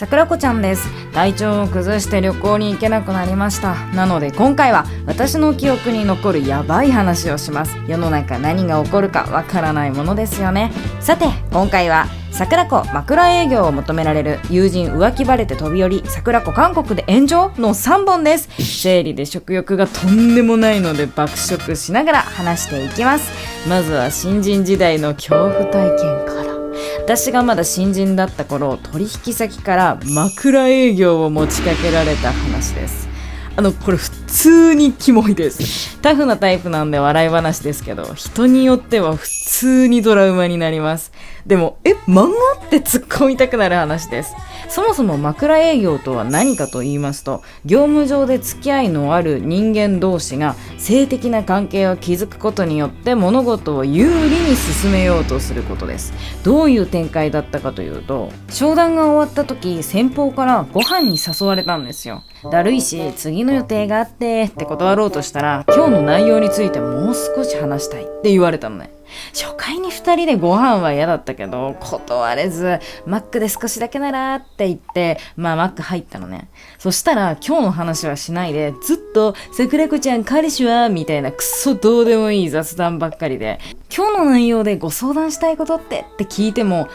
桜子ちゃんです。体調を崩して旅行に行けなくなりました。なので今回は私の記憶に残るヤバい話をします。世の中何が起こるかわからないものですよね。さて今回は桜子枕営業を求められる、友人浮気バレて飛び降り、桜子韓国で炎上の3本です。生理で食欲がとんでもないので爆食しながら話していきます。まずは新人時代の恐怖体験から。私がまだ新人だった頃、取引先から枕営業を持ちかけられた話です。これ普通にキモいです。タフなタイプなんで笑い話ですけど、人によっては普通にトラウマになります。でも漫画って突っ込みたくなる話です。そもそも枕営業とは何かと言いますと、業務上で付き合いのある人間同士が性的な関係を築くことによって物事を有利に進めようとすることです。どういう展開だったかというと、商談が終わった時、先方からご飯に誘われたんですよ。だるいし次の予定があって断ろうとしたら、今日の内容についてもう少し話したいって言われたのね。初回に2人でご飯は嫌だったけど断れず、マックで少しだけならって言ってマック入ったのね。そしたら今日の話はしないで、ずっと桜子ちゃん彼氏はみたいなクソどうでもいい雑談ばっかりで、今日の内容でご相談したいことって聞いても、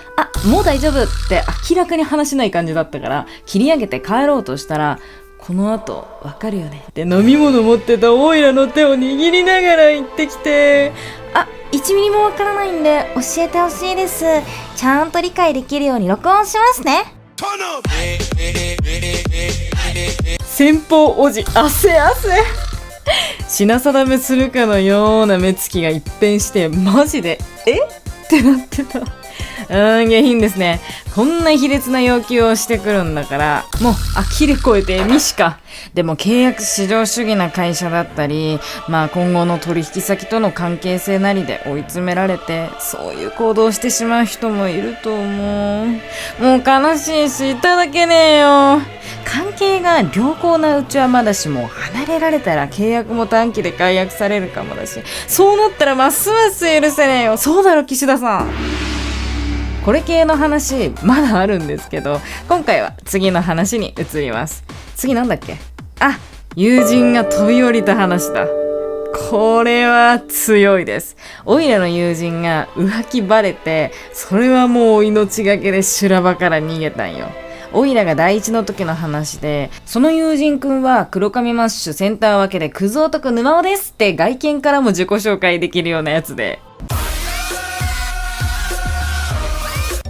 もう大丈夫って明らかに話しない感じだったから、切り上げて帰ろうとしたら、この後わかるよねって飲み物持ってたオイラの手を握りながら言ってきて、1ミリもわからないんで教えてほしいです。ちゃんと理解できるように録音しますね。先方おじ汗品定めするかのような目つきが一変して、マジでってなってた。下品ですね。こんな卑劣な要求をしてくるんだから、もう呆れ超えてミシか。でも契約至上主義な会社だったり、今後の取引先との関係性なりで追い詰められて、そういう行動をしてしまう人もいると思う。もう悲しいしいただけねえよ。関係が良好なうちはまだしも、離れられたら契約も短期で解約されるかもだし、そうなったらますます許せねえよ。そうだろ岸田さん。これ系の話まだあるんですけど、今回は次の話に移ります。次なんだっけ？友人が飛び降りた話だ。これは強いです。オイラの友人が浮気バレて、それはもう命がけで修羅場から逃げたんよ。オイラが第一の時の話で、その友人くんは黒髪マッシュセンター分けでクズ男沼尾ですって外見からも自己紹介できるようなやつで、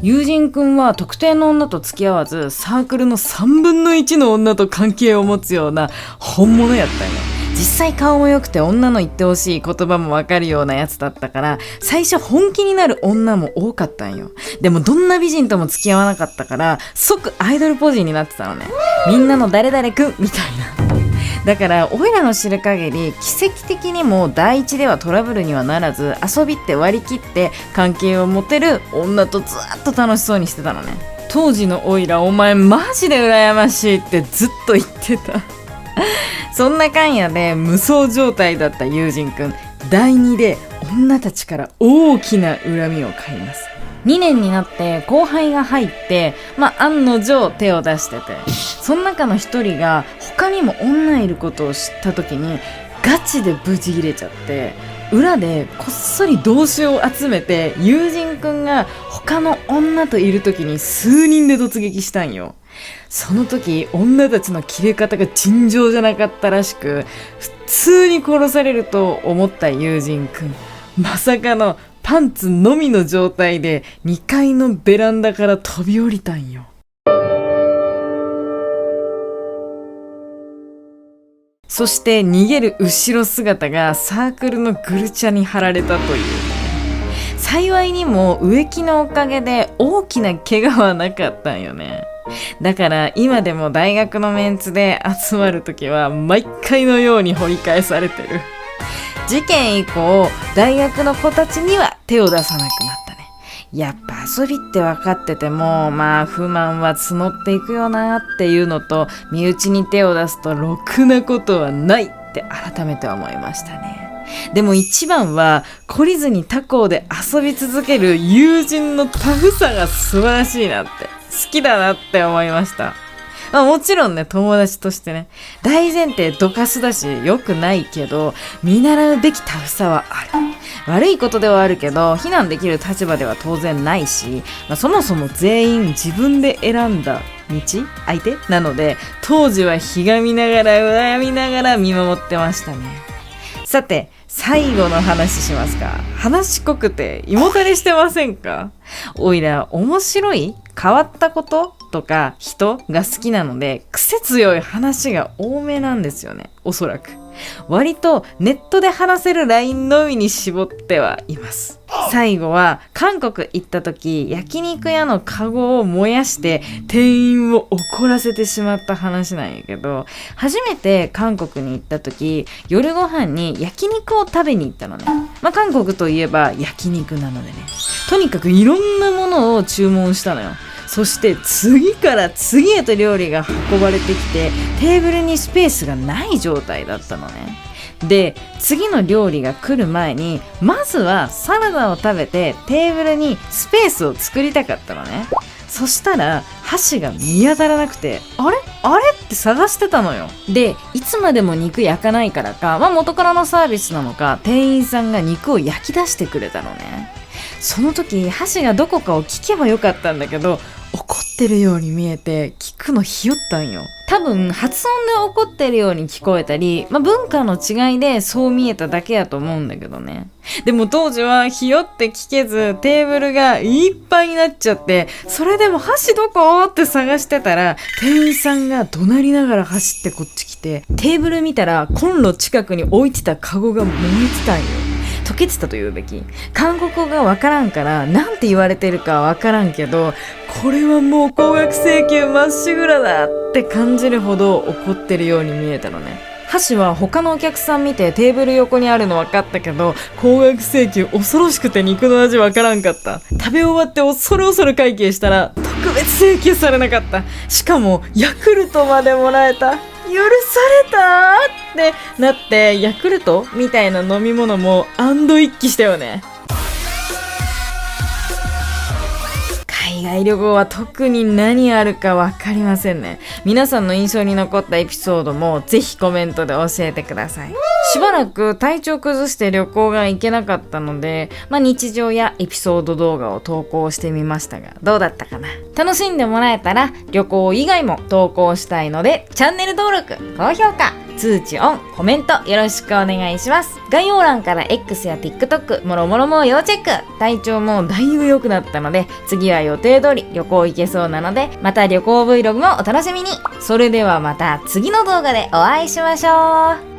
友人くんは特定の女と付き合わず、サークルの3分の1の女と関係を持つような本物やったんよ。実際顔も良くて女の言ってほしい言葉もわかるようなやつだったから、最初本気になる女も多かったんよ。でもどんな美人とも付き合わなかったから、即アイドルポジになってたのね。みんなの誰々くんみたいな。だからオイラの知る限り、奇跡的にも第一ではトラブルにはならず、遊びって割り切って関係を持てる女とずっと楽しそうにしてたのね。当時のオイラ、お前マジで羨ましいってずっと言ってた。そんなかんやで無双状態だった友人くん、第2で女たちから大きな恨みを買います。2年になって後輩が入って、案の定手を出してて、その中の一人が他にも女いることを知った時にガチでブチ切れちゃって、裏でこっそり同志を集めて、友人くんが他の女といる時に数人で突撃したんよ。その時女たちの切れ方が尋常じゃなかったらしく、普通に殺されると思った友人くん、まさかのパンツのみの状態で2階のベランダから飛び降りたんよ。そして逃げる後ろ姿がサークルのグルチャに貼られたという。幸いにも植木のおかげで大きな怪我はなかったんよね。だから今でも大学のメンツで集まるときは毎回のように掘り返されてる。事件以降、大学の子たちには手を出さなくなったね。やっぱ遊びって分かってても、不満は募っていくよなっていうのと、身内に手を出すとろくなことはないって改めて思いましたね。でも一番は懲りずに他校で遊び続ける友人のタフさが素晴らしいなって。好きだなって思いました。まあもちろんね、友達としてね、大前提ドカスだし良くないけど、見習うべきタフさはある。悪いことではあるけど、非難できる立場では当然ないし、そもそも全員自分で選んだ相手なので、当時はひがみながら羨みながら見守ってましたね。さて、最後の話しますか。話濃くて胃もたれしてませんか？おいら面白い変わったこととか人が好きなので、癖強い話が多めなんですよね、おそらく。割とネットで話せるラインのみに絞ってはいます。最後は韓国行った時、焼肉屋のカゴを燃やして店員を怒らせてしまった話なんやけど、初めて韓国に行った時、夜ご飯に焼肉を食べに行ったのね。韓国といえば焼肉なのでね、とにかくいろんなものを注文したのよ。そして次から次へと料理が運ばれてきて、テーブルにスペースがない状態だったのね。で、次の料理が来る前に、まずはサラダを食べてテーブルにスペースを作りたかったのね。そしたら箸が見当たらなくて、あれって探してたのよ。で、いつまでも肉焼かないからか、元からのサービスなのか、店員さんが肉を焼き出してくれたのね。その時箸がどこかを聞けばよかったんだけど、怒ってるように見えて聞くのひよったんよ。多分発音で怒ってるように聞こえたり、文化の違いでそう見えただけやと思うんだけどね。でも当時はひよって聞けず、テーブルがいっぱいになっちゃって、それでも箸どこって探してたら、店員さんが怒鳴りながら走ってこっち来て、テーブル見たらコンロ近くに置いてたカゴが燃えてたんよ。溶けてたと言うべき。韓国語がわからんからなんて言われてるかわからんけど、これはもう高額請求まっしぐらだって感じるほど怒ってるように見えたのね。箸は他のお客さん見てテーブル横にあるの分かったけど、高額請求恐ろしくて肉の味分からんかった。食べ終わって恐る会計したら特別請求されなかった。しかもヤクルトまでもらえた。許されたってなって、ヤクルトみたいな飲み物も一気したよね。海外旅行は特に何あるか分かりませんね。皆さんの印象に残ったエピソードもぜひコメントで教えてください。しばらく体調崩して旅行が行けなかったので、日常やエピソード動画を投稿してみましたが、どうだったかな。楽しんでもらえたら旅行以外も投稿したいので、チャンネル登録、高評価、通知オン、コメントよろしくお願いします。概要欄から X や TikTok もろもろも要チェック。体調もだいぶ良くなったので、次は予定通り旅行行けそうなので、また旅行 Vlog もお楽しみに。それではまた次の動画でお会いしましょう。